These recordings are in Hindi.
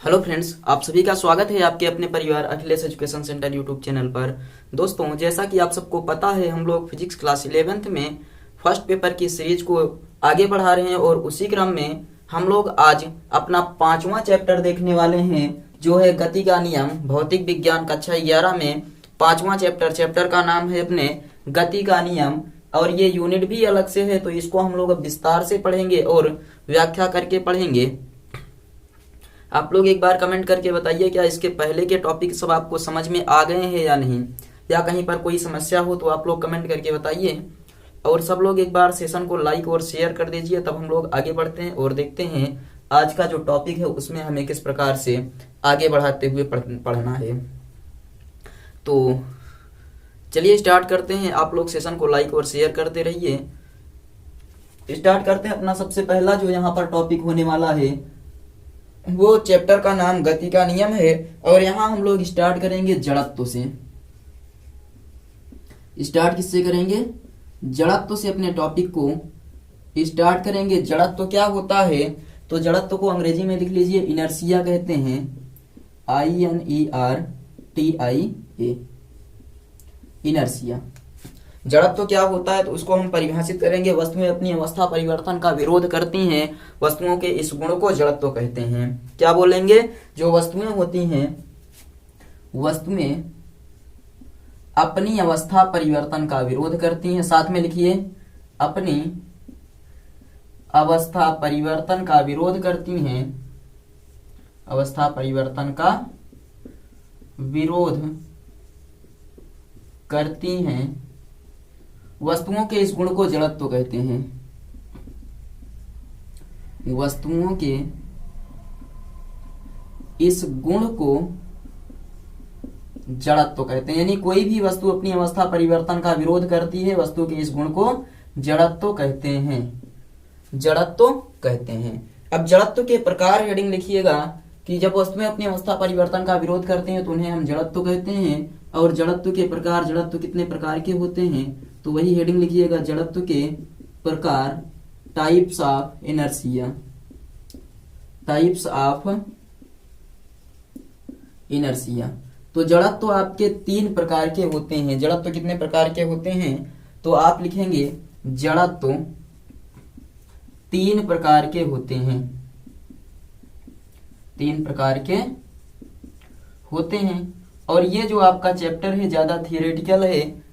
हेलो फ्रेंड्स, आप सभी का स्वागत है आपके अपने परिवार Akhilesh education centre YouTube channel पर। दोस्तों, जैसा कि आप सबको पता है, हम लोग फिजिक्स क्लास 11th में फर्स्ट पेपर की सीरीज को आगे बढ़ा रहे हैं और उसी क्रम में हम लोग आज अपना 5वां चैप्टर देखने वाले हैं, जो है गति का नियम। भौतिक विज्ञान कक्षा 11 में 5वां चैप्टर का नाम है अपने गति का नियम। और ये यूनिट भी अलग से है, तो इसको हम लोग अब विस्तार से पढ़ेंगे और व्याख्या करके पढ़ेंगे। आप लोग एक बार कमेंट करके बताइए, क्या इसके पहले के टॉपिक सब आपको समझ में आ गए हैं या नहीं, या कहीं पर कोई समस्या हो तो आप लोग कमेंट करके बताइए। और सब लोग एक बार सेशन को लाइक और शेयर कर दीजिए, तब हम लोग आगे बढ़ते हैं और देखते हैं आज का जो टॉपिक है उसमें हमें किस प्रकार से आगे बढ़ाते हुए पढ़ना है। तो चलिए स्टार्ट करते हैं। आप लोग सेशन को लाइक और शेयर करते रहिए। स्टार्ट करते हैं अपना सबसे पहला जो यहाँ पर टॉपिक होने वाला है, वो चैप्टर का नाम गति का नियम है। और यहां हम लोग स्टार्ट करेंगे जड़त्व से। स्टार्ट किससे करेंगे? जड़त्व से अपने टॉपिक को स्टार्ट करेंगे। जड़त्व क्या होता है? तो जड़त्व को अंग्रेजी में लिख लीजिए, इनर्शिया कहते हैं। INERTIA, inertia. जड़त्व क्या होता है तो उसको हम परिभाषित करेंगे। वस्तुएं अपनी अवस्था परिवर्तन का विरोध करती हैं, वस्तुओं के इस गुण को जड़त्व कहते हैं। क्या बोलेंगे? जो वस्तुएं होती हैं, वस्तुएं अपनी अवस्था परिवर्तन का विरोध करती हैं। साथ में लिखिए, अपनी अवस्था परिवर्तन का विरोध करती हैं। अवस्था परिवर्तन का विरोध करती हैं, वस्तुओं के इस गुण को जड़त्व कहते हैं। वस्तुओं के इस गुण को जड़त्व कहते हैं। यानी कोई भी वस्तु अपनी अवस्था परिवर्तन का विरोध करती है, वस्तु के इस गुण को जड़त्व कहते हैं। जड़त्व कहते हैं। अब जड़त्व के प्रकार हेडिंग लिखिएगा कि जब वस्तुएं अपनी अवस्था परिवर्तन का विरोध करते हैं तो उन्हें हम जड़त्व कहते हैं। और जड़त्व के प्रकार, जड़त्व कितने प्रकार के होते हैं तो वही हेडिंग लिखिएगा, जड़त्व के प्रकार, types of inertia. Types of inertia. तो जड़त्व आपके 3 प्रकार के होते हैं। जड़त्व कितने प्रकार के होते हैं तो आप लिखेंगे, जड़त्व 3 प्रकार के होते हैं। 3 प्रकार के होते हैं। और ये जो आपका चैप्टर है ज्यादा थियोरेटिकल है।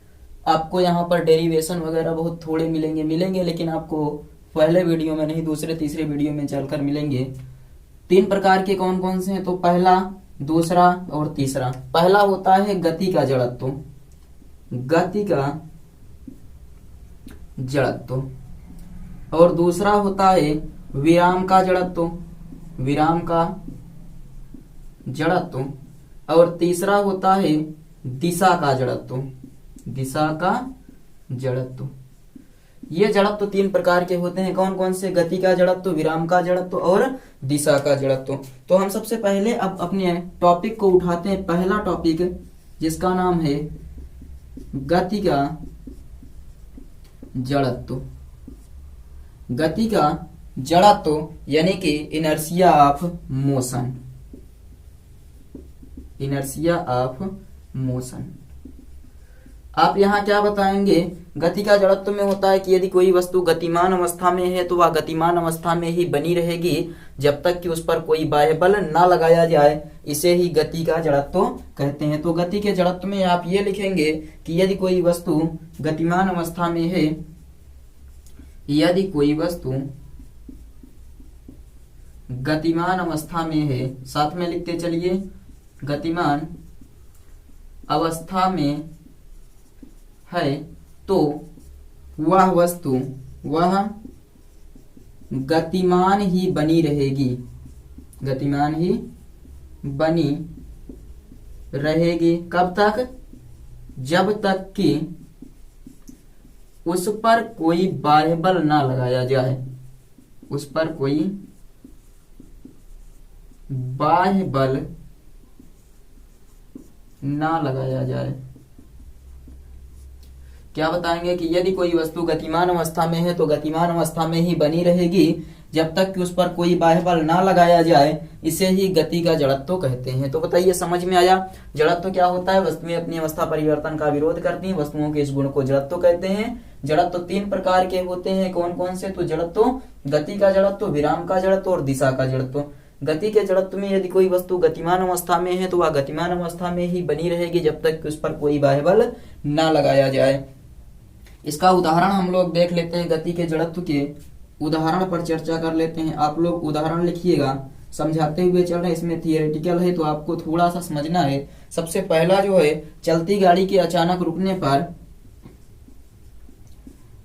आपको यहाँ पर डेरिवेशन वगैरह बहुत थोड़े मिलेंगे, लेकिन आपको पहले वीडियो में नहीं, दूसरे तीसरे वीडियो में चलकर मिलेंगे। 3 प्रकार के कौन कौन से हैं तो पहला, दूसरा और तीसरा। पहला होता है गति का जड़त्व। गति का जड़त्व। और दूसरा होता है विराम का जड़त्व। विराम का जड़त्व। और तीसरा होता है दिशा का जड़त्व। दिशा का जड़त्व। ये जड़त्व 3 प्रकार के होते हैं। कौन कौन से? गति का जड़त्व, विराम का जड़त्व और दिशा का जड़त्व। तो हम सबसे पहले अब अपने टॉपिक को उठाते हैं। पहला टॉपिक जिसका नाम है गति का जड़त्व। गति का जड़त्व यानी कि inertia of motion. Inertia of motion. आप यहाँ क्या बताएंगे? गति का जड़त्व में होता है कि यदि कोई वस्तु गतिमान अवस्था में है तो वह गतिमान अवस्था में ही बनी रहेगी जब तक कि उस पर कोई बाह्य बल ना लगाया जाए। इसे ही गति का जड़त्व कहते हैं। तो गति के जड़त्व में आप ये लिखेंगे कि यदि कोई वस्तु गतिमान अवस्था में है, यदि कोई वस्तु गतिमान अवस्था में है, साथ में लिखते चलिए, गतिमान अवस्था में है, तो वह वस्तु वह गतिमान ही बनी रहेगी। गतिमान ही बनी रहेगी। कब तक? जब तक कि उस पर कोई बाह्य बल ना लगाया जाए। उस पर कोई बाह्य बल ना लगाया जाए। क्या बताएंगे कि यदि कोई वस्तु गतिमान अवस्था में है तो गतिमान अवस्था में ही बनी रहेगी जब तक कि उस पर कोई बाह्य बल ना लगाया जाए, इसे ही गति का जड़त्व कहते हैं। तो बताइए समझ में आया? जड़त्व क्या होता है? वस्तुएं अपनी अवस्था परिवर्तन का विरोध करती हैं, वस्तुओं के इस गुण को जड़त्व कहते हैं। जड़त्व 3 प्रकार के होते हैं, कौन कौन से? तो जड़त्व, गति का जड़त्व, विराम का जड़त्व और दिशा का जड़त्व। गति के जड़त्व में यदि कोई वस्तु गतिमान अवस्था में है तो वह गतिमान अवस्था में ही बनी रहेगी जब तक कि उस पर कोई बाह्य बल ना लगाया जाए। इसका उदाहरण हम लोग देख लेते हैं। गति के जड़त्व के उदाहरण पर चर्चा कर लेते हैं। आप लोग उदाहरण लिखिएगा, समझाते हुए चल रहे हैं, इसमें थियोरेटिकल है तो आपको थोड़ा सा समझना है। सबसे पहला जो है, चलती गाड़ी के अचानक रुकने पर,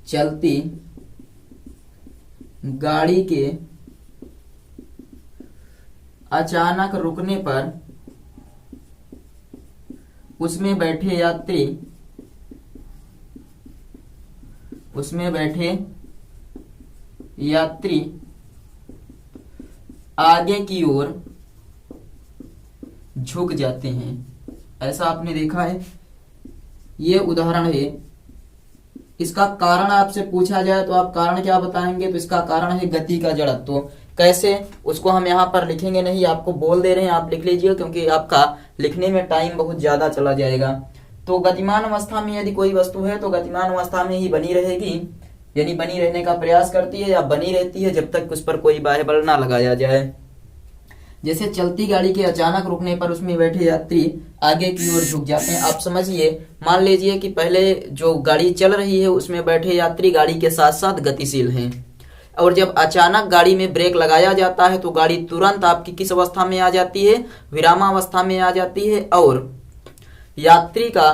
चलती गाड़ी के अचानक रुकने पर उसमें बैठे यात्री आगे की ओर झुक जाते हैं। ऐसा आपने देखा है? ये उदाहरण है। इसका कारण आपसे पूछा जाए तो आप कारण क्या बताएंगे? तो इसका कारण है गति का जड़त्व। कैसे? उसको हम यहाँ पर लिखेंगे नहीं, आपको बोल दे रहे हैं, आप लिख लीजिए क्योंकि आपका लिखने में टाइम बहुत ज्यादा चला जाएगा। तो गतिमान अवस्था में यदि कोई वस्तु है तो गतिमान अवस्था में ही बनी रहेगी, यानी बनी रहने का प्रयास करती है या बनी रहती है जब तक उस पर कोई बाह्य बल ना लगाया जाए। जैसे चलती गाड़ी के अचानक रुकने पर उसमें बैठे यात्री आगे की ओर झुक जाते हैं। आप समझिए, मान लीजिए कि पहले जो गाड़ी चल रही है उसमें बैठे यात्री गाड़ी के साथ साथ गतिशील हैं, और जब अचानक गाड़ी में ब्रेक लगाया जाता है तो गाड़ी तुरंत आपकी किस अवस्था में आ जाती है? विरामावस्था में आ जाती है। और यात्री का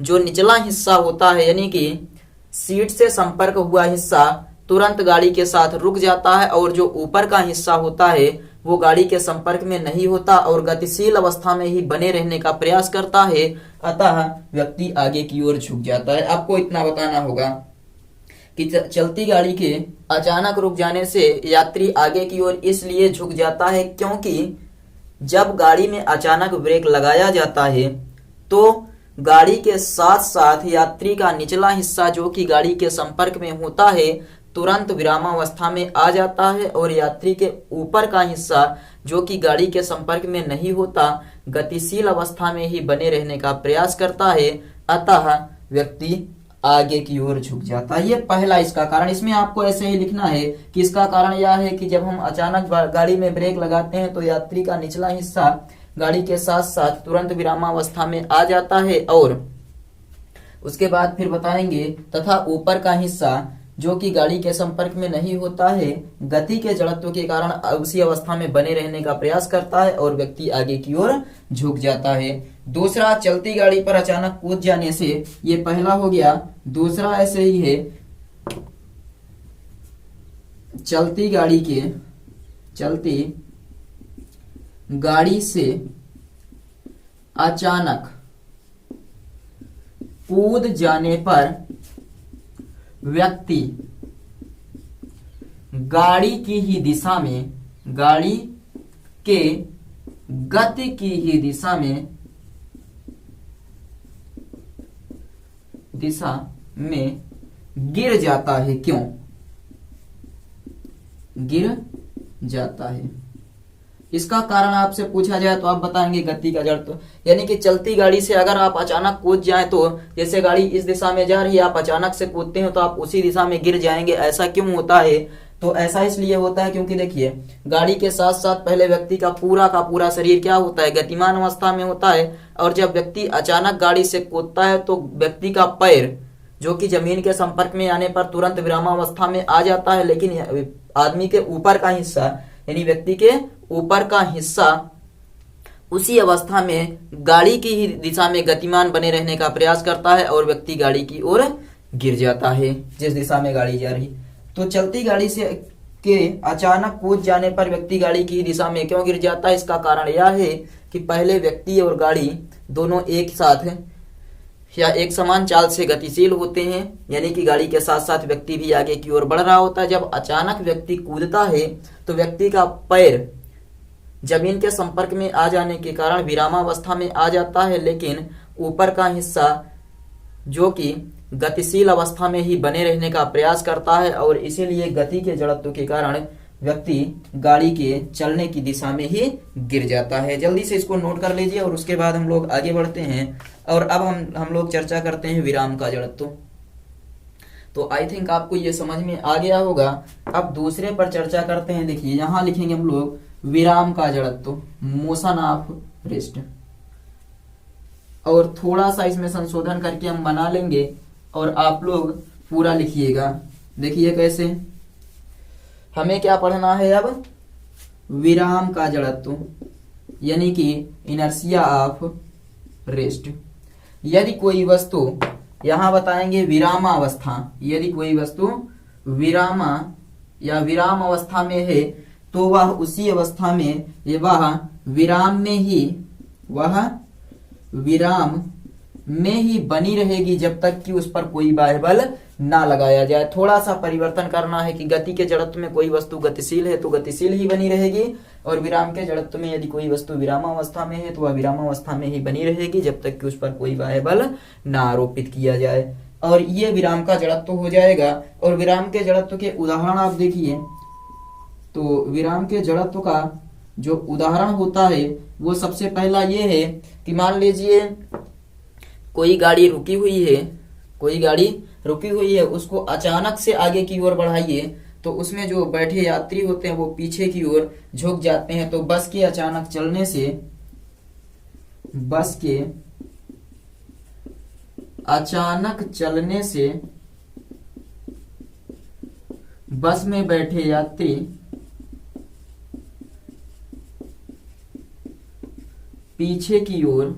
जो निचला हिस्सा होता है, यानी कि सीट से संपर्क हुआ हिस्सा, तुरंत गाड़ी के साथ रुक जाता है, और जो ऊपर का हिस्सा होता है वो गाड़ी के संपर्क में नहीं होता और गतिशील अवस्था में ही बने रहने का प्रयास करता है, अतः व्यक्ति आगे की ओर झुक जाता है। आपको इतना बताना होगा कि चलती गाड़ी के अचानक रुक जाने से यात्री आगे की ओर इसलिए झुक जाता है क्योंकि जब गाड़ी में अचानक ब्रेक लगाया जाता है तो गाड़ी के साथ साथ यात्री का निचला हिस्सा जो कि गाड़ी के संपर्क में होता है तुरंत विरामावस्था में आ जाता है, और यात्री के ऊपर का हिस्सा जो कि गाड़ी के संपर्क में नहीं होता गतिशील अवस्था में ही बने रहने का प्रयास करता है, अतः व्यक्ति आगे की ओर झुक जाता है। ये पहला इसका कारण। इसमें आपको ऐसे ही लिखना है कि इसका कारण यह है कि जब हम अचानक गाड़ी में ब्रेक लगाते हैं तो यात्री का निचला हिस्सा गाड़ी के साथ साथ तुरंत विरामावस्था में आ जाता है, और उसके बाद फिर बताएंगे तथा ऊपर का हिस्सा जो कि गाड़ी के संपर्क में नहीं होता है गति के जड़त्व के कारण उसी अवस्था में बने रहने का प्रयास करता है और व्यक्ति आगे की ओर झुक जाता है। दूसरा, चलती गाड़ी पर अचानक कूद जाने से, ये पहला हो गया। दूसरा ऐसे ही है, चलती गाड़ी से अचानक कूद जाने पर व्यक्ति गाड़ी की ही दिशा में, गाड़ी के गति की ही दिशा में गिर जाता है। क्यों गिर जाता है? इसका कारण आपसे पूछा जाए तो आप बताएंगे गति का जड़त्व, यानी कि चलती गाड़ी से अगर आप अचानक कूद जाएं तो जैसे गाड़ी इस दिशा में जा रही है, आप अचानक से कूदते हैं तो आप उसी दिशा में गिर जाएंगे। ऐसा क्यों होता है? तो ऐसा इसलिए होता है क्योंकि देखिए, गाड़ी के साथ साथ पहले व्यक्ति का पूरा शरीर क्या होता है? गतिमान अवस्था में होता है, और जब व्यक्ति अचानक गाड़ी से कूदता है तो व्यक्ति का पैर जो कि जमीन के संपर्क में आने पर तुरंत विरामावस्था में आ जाता है, लेकिन आदमी के ऊपर का हिस्सा यानी व्यक्ति के ऊपर का हिस्सा उसी अवस्था में गाड़ी की ही दिशा में गतिमान बने रहने का प्रयास करता है और व्यक्ति गाड़ी की ओर गिर जाता है जिस दिशा में गाड़ी जा रही। तो चलती गाड़ी से के अचानक कूद जाने पर व्यक्ति गाड़ी की दिशा में क्यों गिर जाता है? इसका कारण यह है कि पहले व्यक्ति और गाड़ी दोनों एक साथ या एक समान चाल से गतिशील होते हैं, यानी कि गाड़ी के साथ साथ व्यक्ति भी आगे की ओर बढ़ रहा होता है। जब अचानक व्यक्ति कूदता है तो व्यक्ति का पैर जमीन के संपर्क में आ जाने के कारण विरामावस्था में आ जाता है, लेकिन ऊपर का हिस्सा जो कि गतिशील अवस्था में ही बने रहने का प्रयास करता है, और इसीलिए गति के जड़त्व के कारण व्यक्ति गाड़ी के चलने की दिशा में ही गिर जाता है। जल्दी से इसको नोट कर लीजिए और उसके बाद हम लोग आगे बढ़ते हैं। और अब हम लोग चर्चा करते हैं विराम का जड़त्व। तो आई थिंक आपको ये समझ में आ गया होगा। अब दूसरे पर चर्चा करते हैं। देखिए यहां लिखेंगे हम लोग विराम का जड़त्व, मोशन ऑफ रेस्ट। और थोड़ा सा इसमें संशोधन करके हम बना लेंगे और आप लोग पूरा लिखिएगा। देखिए कैसे, हमें क्या पढ़ना है अब, विराम का जड़त्व यानी कि इनर्शिया ऑफ रेस्ट। यदि कोई वस्तु, यहां बताएंगे विरामावस्था, यदि कोई वस्तु विरामा या विराम अवस्था में है तो वह उसी अवस्था में वह विराम में ही बनी रहेगी जब तक कि उस पर कोई बाह्य बल ना लगाया जाए। थोड़ा सा परिवर्तन करना है कि गति के जड़त्व में कोई वस्तु गतिशील है तो गतिशील ही बनी रहेगी, और विराम के जड़त्व में यदि कोई वस्तु विरामावस्था में है तो वह विरामावस्था में ही बनी रहेगी जब तक कि उस पर कोई बाह्य बल ना आरोपित किया जाए। और ये विराम का जड़त्व हो जाएगा। और विराम के जड़त्व के उदाहरण आप देखिए, तो विराम के जड़त्व का जो उदाहरण होता है वो सबसे पहला ये है कि मान लीजिए कोई गाड़ी रुकी हुई है, उसको अचानक से आगे की ओर बढ़ाइए तो उसमें जो बैठे यात्री होते हैं वो पीछे की ओर झुक जाते हैं। तो बस के अचानक चलने से बस में बैठे यात्री पीछे की ओर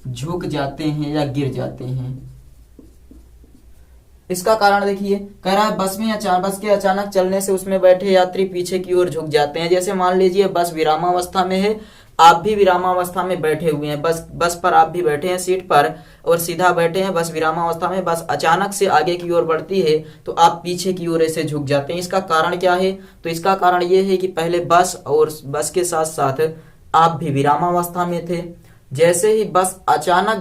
झुक जाते हैं या गिर जाते हैं। इसका कारण देखिए, कह रहा है बस के अचानक चलने से उसमें बैठे यात्री पीछे की ओर झुक जाते हैं। जैसे मान लीजिए बस विरामावस्था में है, आप भी विरामावस्था में बैठे हुए हैं, बस पर आप भी बैठे हैं सीट पर और सीधा बैठे हैं, बस विरामावस्था में, बस अचानक से आगे की ओर बढ़ती है तो आप पीछे की ओर ऐसे झुक जाते हैं। इसका कारण क्या है? तो इसका कारण यह है कि पहले बस और बस के साथ साथ आप भी विरामावस्था में थे। जैसे ही बस अचानक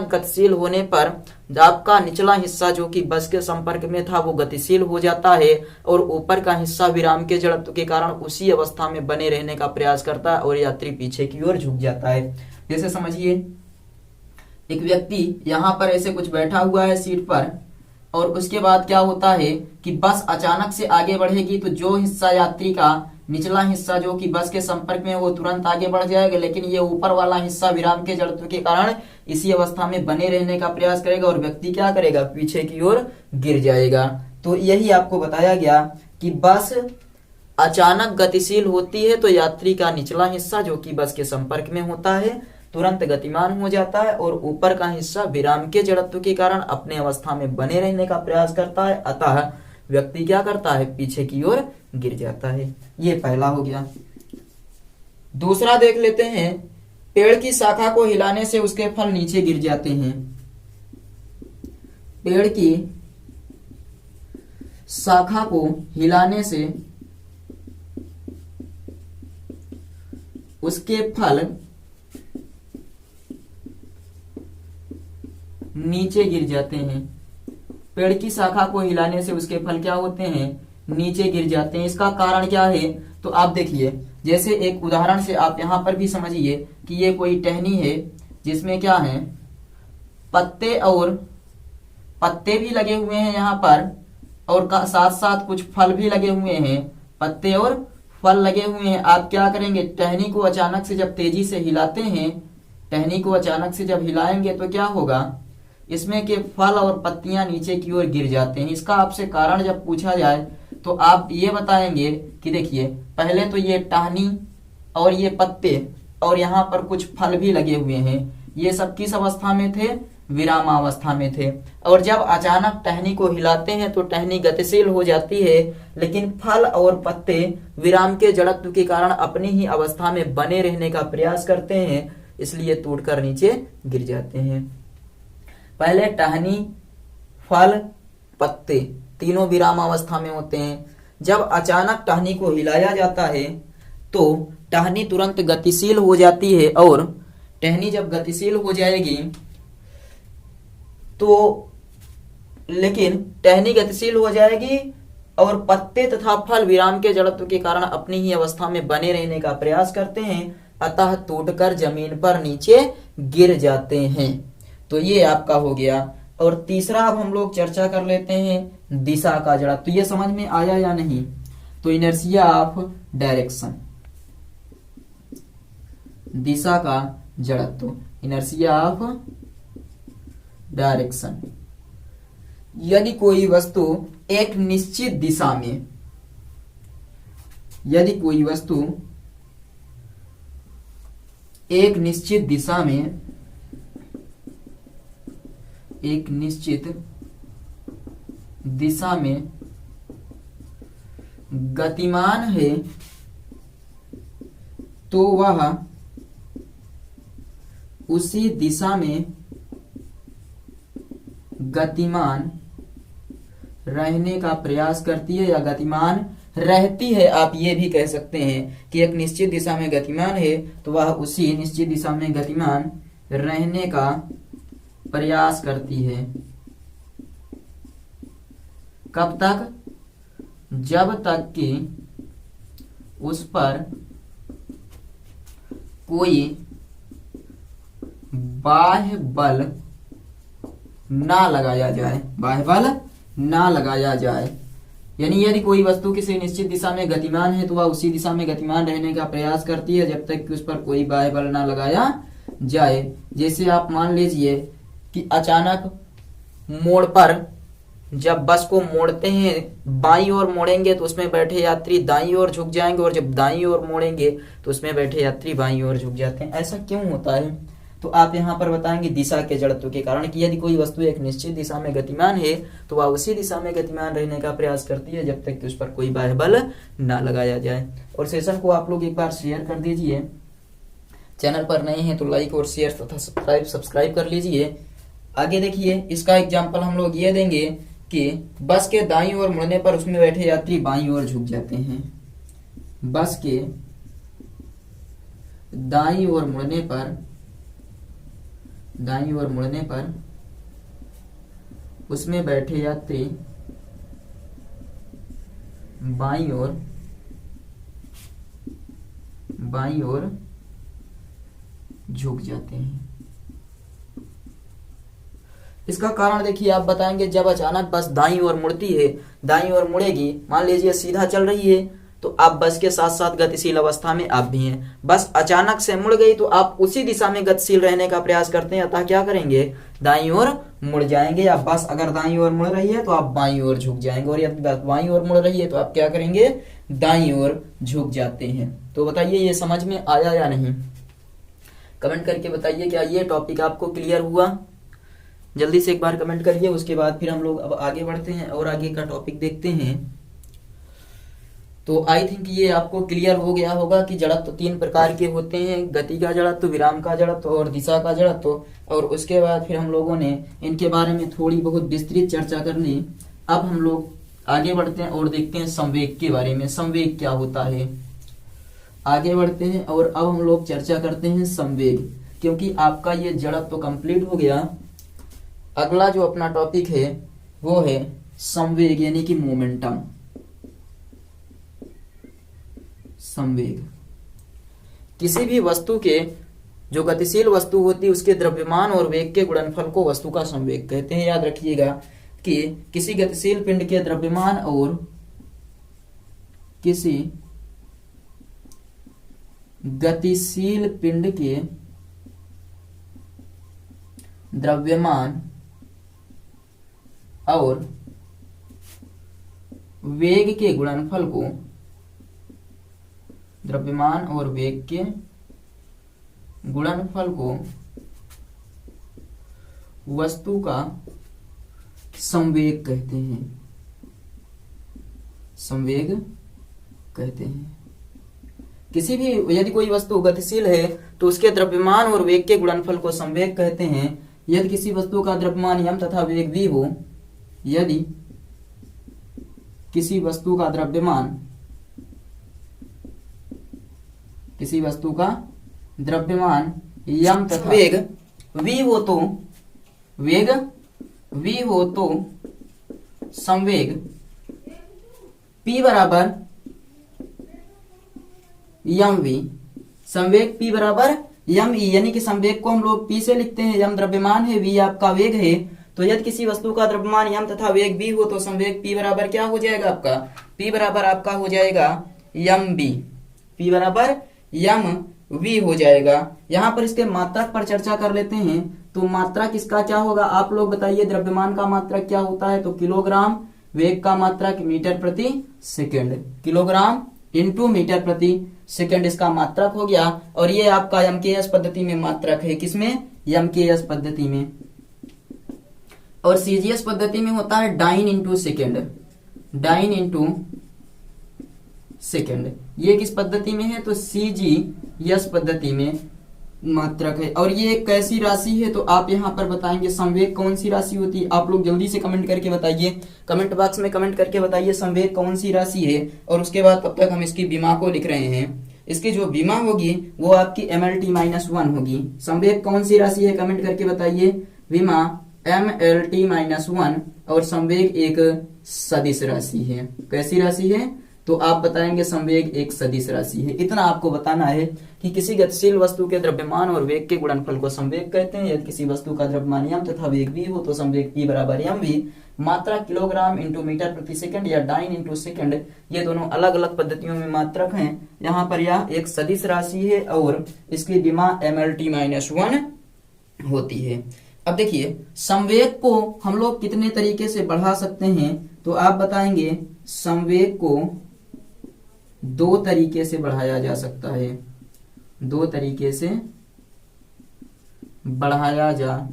गतिशील होने पर आपका निचला हिस्सा जो कि बस के संपर्क में था वो गतिशील हो जाता है और ऊपर का हिस्सा विराम के जड़त्व के कारण उसी अवस्था में बने रहने का प्रयास करता है और यात्री पीछे की ओर झुक जाता है। जैसे समझिए एक व्यक्ति यहाँ पर ऐसे कुछ बैठा हुआ है सीट पर, और उसके बाद क्या होता है कि बस अचानक से आगे बढ़ेगी तो जो हिस्सा यात्री का निचला हिस्सा जो कि बस के संपर्क में वो तुरंत आगे बढ़ जाएगा, लेकिन ये ऊपर वाला हिस्सा विराम के जड़त्व के कारण इसी अवस्था में बने रहने का प्रयास करेगा और व्यक्ति क्या करेगा, पीछे की ओर गिर जाएगा। तो यही आपको बताया गया कि बस अचानक गतिशील होती है तो यात्री का निचला हिस्सा जो कि बस के संपर्क में होता है तुरंत गतिमान हो जाता है और ऊपर का हिस्सा विराम के जड़त्व के कारण अपने अवस्था में बने रहने का प्रयास करता है, अतः व्यक्ति क्या करता है, पीछे की ओर गिर जाता है। ये पहला हो गया। दूसरा देख लेते हैं, पेड़ की शाखा को हिलाने से उसके फल नीचे गिर जाते हैं। पेड़ की शाखा को हिलाने से उसके फल नीचे गिर जाते हैं। पेड़ की शाखा को हिलाने से उसके फल क्या होते हैं, नीचे गिर जाते हैं। इसका कारण क्या है? तो आप देखिए, जैसे एक उदाहरण से आप यहां पर भी समझिए कि ये कोई टहनी है जिसमें क्या है, पत्ते भी लगे हुए हैं यहाँ पर और साथ साथ कुछ फल भी लगे हुए हैं, पत्ते और फल लगे हुए हैं। आप क्या करेंगे, टहनी को अचानक से जब तेजी से हिलाते हैं, टहनी को अचानक से जब हिलाएंगे तो क्या होगा, इसमें के फल और पत्तियां नीचे की ओर गिर जाते हैं। इसका आपसे कारण जब पूछा जाए तो आप ये बताएंगे कि देखिए पहले तो ये टहनी और ये पत्ते और यहाँ पर कुछ फल भी लगे हुए हैं, ये सब किस अवस्था में थे, विरामावस्था में थे। और जब अचानक टहनी को हिलाते हैं तो टहनी गतिशील हो जाती है, लेकिन फल और पत्ते विराम के जड़त्व के कारण अपनी ही अवस्था में बने रहने का प्रयास करते हैं, इसलिए टूटकर नीचे गिर जाते हैं। पहले टहनी, फल, पत्ते तीनों विरामावस्था में होते हैं। जब अचानक टहनी को हिलाया जाता है तो टहनी तुरंत गतिशील हो जाती है और टहनी जब गतिशील हो जाएगी तो लेकिन टहनी गतिशील हो जाएगी और पत्ते तथा फल विराम के जड़त्व के कारण अपनी ही अवस्था में बने रहने का प्रयास करते हैं, अतः टूटकर जमीन पर नीचे गिर जाते हैं। तो ये आपका हो गया। और तीसरा अब हम लोग चर्चा कर लेते हैं दिशा का जड़त्व। तो ये समझ में आया या नहीं? तो इनर्शिया ऑफ डायरेक्शन, दिशा का जड़त्व, इनर्शिया ऑफ डायरेक्शन। यदि कोई वस्तु एक निश्चित दिशा में, यदि कोई वस्तु एक निश्चित दिशा में, एक निश्चित दिशा में गतिमान है तो वह उसी दिशा में गतिमान रहने का प्रयास करती है या गतिमान रहती है। आप ये भी कह सकते हैं कि एक निश्चित दिशा में गतिमान है तो वह उसी निश्चित दिशा में गतिमान रहने का प्रयास करती है। कब तक? जब तक कि उस पर कोई बाह्य बल ना लगाया जाए, बाह्य बल ना लगाया जाए। यानी यदि कोई वस्तु किसी निश्चित दिशा में गतिमान है तो वह उसी दिशा में गतिमान रहने का प्रयास करती है जब तक कि उस पर कोई बाह्य बल ना लगाया जाए। जैसे आप मान लीजिए कि अचानक मोड़ पर जब बस को मोड़ते हैं, बाईं ओर मोड़ेंगे तो उसमें बैठे यात्री दाईं ओर झुक जाएंगे और जब दाईं ओर मोड़ेंगे तो उसमें बैठे यात्री बाईं ओर झुक जाते हैं। ऐसा क्यों होता है? तो आप यहाँ पर बताएंगे दिशा के जड़त्व के कारण कि यदि कोई वस्तु एक निश्चित दिशा में गतिमान है तो वह उसी दिशा में गतिमान रहने का प्रयास करती है जब तक कि उस पर कोई बाह्य बल ना लगाया जाए। और सेशन को आप लोग एक बार शेयर कर दीजिए। चैनल पर नए हैं तो लाइक और शेयर तथा सब्सक्राइब कर लीजिए। आगे देखिए, इसका एग्जाम्पल हम लोग ये देंगे कि बस के दाईं ओर मुड़ने पर उसमें बैठे यात्री बाईं ओर झुक जाते हैं। बस के दाईं ओर मुड़ने पर, दाईं ओर मुड़ने पर उसमें बैठे यात्री बाईं ओर झुक जाते हैं। इसका कारण देखिए, आप बताएंगे जब अचानक बस दाईं ओर मुड़ती है, दाईं ओर मुड़ेगी, मान लीजिए सीधा चल रही है तो आप बस के साथ साथ गतिशील अवस्था में आप भी हैं। बस अचानक से मुड़ गई तो आप उसी दिशा में गतिशील रहने का प्रयास करते हैं, अतः क्या करेंगे? दाईं ओर मुड़ जाएंगे। या बस अगर दाईं ओर मुड़ रही है तो आप बाईं ओर झुक जाएंगे, और यदि बस बाईं ओर मुड़ रही है तो आप क्या करेंगे? दाईं ओर झुक जाते हैं। तो बताइए ये समझ में आया या नहीं? कमेंट करके बताइए क्या ये टॉपिक आपको क्लियर हुआ? जल्दी से एक बार कमेंट करिए। उसके बाद फिर हम लोग अब आगे बढ़ते हैं और आगे का टॉपिक देखते हैं। तो आई थिंक ये आपको क्लियर हो गया होगा कि जड़त्व तीन प्रकार के होते हैं, गति का जड़त्व, विराम का जड़त्व और दिशा का जड़त्व। और उसके बाद फिर हम लोगों ने इनके बारे में थोड़ी बहुत विस्तृत चर्चा कर ली। अब हम लोग आगे बढ़ते हैं और देखते हैं संवेग के बारे में, संवेग क्या होता है। आगे बढ़ते हैं और अब हम लोग चर्चा करते हैं संवेग, क्योंकि आपका ये जड़त्व कंप्लीट हो गया। अगला जो अपना टॉपिक है वो है संवेग यानी कि मोमेंटम। संवेग किसी भी वस्तु के, जो गतिशील वस्तु होती है उसके द्रव्यमान और वेग के गुणनफल को वस्तु का संवेग कहते हैं। याद रखिएगा कि किसी गतिशील पिंड के द्रव्यमान और किसी गतिशील पिंड के द्रव्यमान और वेग के गुणनफल को, द्रव्यमान और वेग के गुणनफल को वस्तु का संवेग कहते हैं, संवेग कहते हैं। किसी भी, यदि कोई वस्तु गतिशील है तो उसके द्रव्यमान और वेग के गुणनफल को संवेग कहते हैं। यदि किसी वस्तु का द्रव्यमान m तथा वेग v हो, यदि किसी वस्तु का द्रव्यमान, किसी वस्तु का द्रव्यमान m तथा वेग v हो तो, वेग v हो तो संवेग p बराबर mv, संवेग p बराबर mv, यानी कि संवेग को हम लोग p से लिखते हैं, m द्रव्यमान है, v आपका वेग है। तो यदि किसी वस्तु का द्रव्यमान m तथा वेग v हो तो संवेग p बराबर क्या हो जाएगा आपका, p बराबर आपका हो जाएगा mv, p बराबर mv हो जाएगा। यहाँ पर इसके मात्रक पर चर्चा कर लेते हैं। तो मात्रक इसका क्या होगा, आप लोग बताइए। द्रव्यमान का मात्रक क्या होता है, तो किलोग्राम, वेग का मात्रक मीटर प्रति सेकेंड, किलोग्राम इंटू मीटर प्रति सेकेंड इसका मात्रक हो गया। और ये आपका एमकेएस पद्धति में मात्रक है, किसमें, एमकेएस पद्धति में। और सीजीएस पद्धति में होता है dyne into second, dyne into second. ये किस पद्धति में है, तो सीजीएस पद्धति में मात्रक है। और ये एक कैसी राशि है, तो आप यहाँ पर बताएंगे संवेग कौन सी राशि होती है। आप लोग जल्दी से कमेंट करके बताइए, कमेंट बॉक्स में कमेंट करके बताइए संवेग कौन सी राशि है। और उसके बाद तब तक हम इसकी विमा को लिख रहे हैं। इसकी जो विमा होगी वो आपकी mlt-1 होगी। संवेग कौन सी राशि है, कमेंट करके बताइए। विमा mlt-1 और संवेग एक सदिश राशि है। कैसी राशि है, तो आप बताएंगे संवेग एक सदिश राशि है। इतना आपको बताना है कि किसी गतिशील वस्तु के द्रव्यमान और वेग के गुणनफल को संवेग कहते हैं। यदि किसी वस्तु का द्रव्यमान m तथा वेग v हो तो संवेग p बराबर mv। मात्रा किलोग्राम इंटू मीटर प्रति सेकंड या डाइन इंटू सेकंड, ये दोनों अलग अलग पद्धतियों में मात्रक हैं। यहाँ पर यह एक सदिश राशि है और इसकी विमा mlt-1 होती है। अब देखिए संवेग को हम लोग कितने तरीके से बढ़ा सकते हैं, तो आप बताएंगे संवेग को दो तरीके से बढ़ाया जा सकता है, दो तरीके से बढ़ाया जा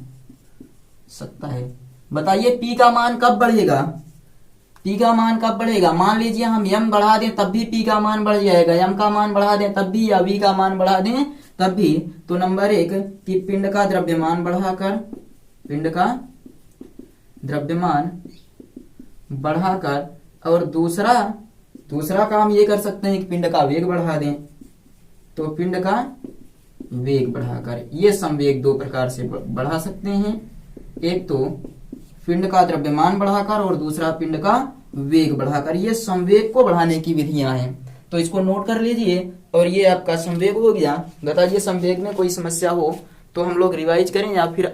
सकता है। बताइए p का मान कब बढ़ेगा, p का मान कब बढ़ेगा। मान लीजिए हम m बढ़ा दें तब भी p का मान बढ़ जाएगा, m का मान बढ़ा दें तब भी, या v का मान बढ़ा दें तब भी। तो नंबर एक कि पिंड का द्रव्यमान बढ़ाकर, पिंड का द्रव्यमान बढ़ाकर, और दूसरा काम ये कर सकते हैं कि पिंड का वेग बढ़ा दें, तो पिंड का वेग बढ़ाकर। ये संवेग दो प्रकार से बढ़ा सकते हैं, एक तो पिंड का द्रव्यमान बढ़ाकर और दूसरा पिंड का वेग बढ़ाकर। ये संवेग को बढ़ाने की विधियां हैं, तो इसको नोट कर लीजिए। और ये आपका संवेग हो गया। बताइए संवेग में कोई समस्या हो तो हम लोग रिवाइज करें या फिर